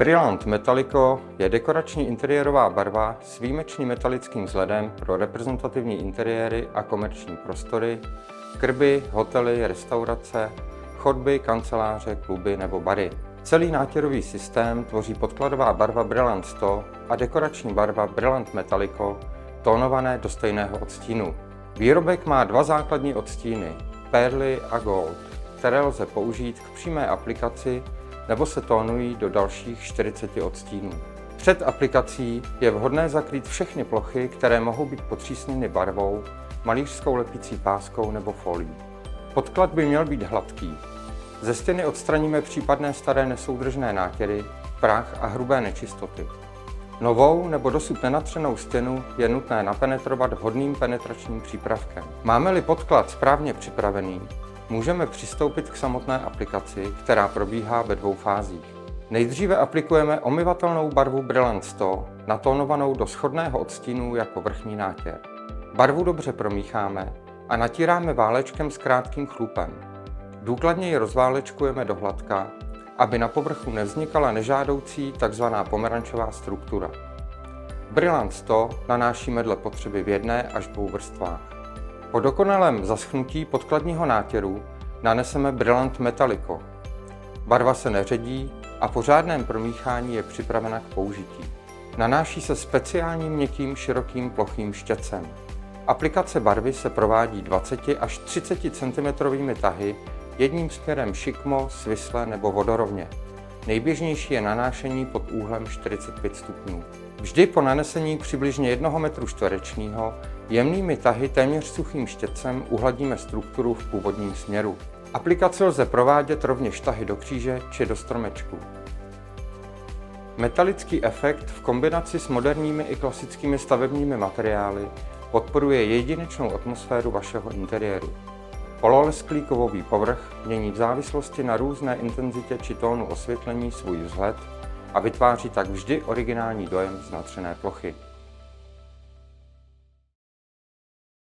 Brillant Metallico je dekorační interiérová barva s výjimečným metalickým vzhledem pro reprezentativní interiéry a komerční prostory, krby, hotely, restaurace, chodby, kanceláře, kluby nebo bary. Celý nátěrový systém tvoří podkladová barva Brillant 100 a dekorační barva Brillant Metallico, tónované do stejného odstínu. Výrobek má dva základní odstíny, Pearly a Gold, které lze použít k přímé aplikaci nebo se tónují do dalších 40 odstínů. Před aplikací je vhodné zakrýt všechny plochy, které mohou být potřísněny barvou, malířskou lepicí páskou nebo folií. Podklad by měl být hladký. Ze stěny odstraníme případné staré nesoudržné nátěry, prach a hrubé nečistoty. Novou nebo dosud nenatřenou stěnu je nutné napenetrovat vhodným penetračním přípravkem. Máme-li podklad správně připravený, můžeme přistoupit k samotné aplikaci, která probíhá ve dvou fázích. Nejdříve aplikujeme omyvatelnou barvu Brillant 100, natónovanou do shodného odstínu jako vrchní nátěr. Barvu dobře promícháme a natíráme válečkem s krátkým chlupem. Důkladně ji rozválečkujeme do hladka, aby na povrchu nevznikala nežádoucí tzv. Pomerančová struktura. Brillant 100 nanášíme dle potřeby v 1 až 2 vrstvách. Po dokonalém zaschnutí podkladního nátěru naneseme Brillant Metallico. Barva se neředí a po řádném promíchání je připravena k použití. Nanáší se speciálním měkkým širokým plochým štětcem. Aplikace barvy se provádí 20 až 30 cm tahy jedním směrem šikmo, svisle nebo vodorovně. Nejběžnější je nanášení pod úhlem 45 stupňů. Vždy po nanesení přibližně 1 metru čtverečního jemnými tahy téměř suchým štětcem uhladíme strukturu v původním směru. Aplikaci lze provádět rovněž tahy do kříže či do stromečku. Metalický efekt v kombinaci s moderními i klasickými stavebními materiály podporuje jedinečnou atmosféru vašeho interiéru. Pololesklý kovový povrch mění v závislosti na různé intenzitě či tónu osvětlení svůj vzhled a vytváří tak vždy originální dojem z natřené plochy.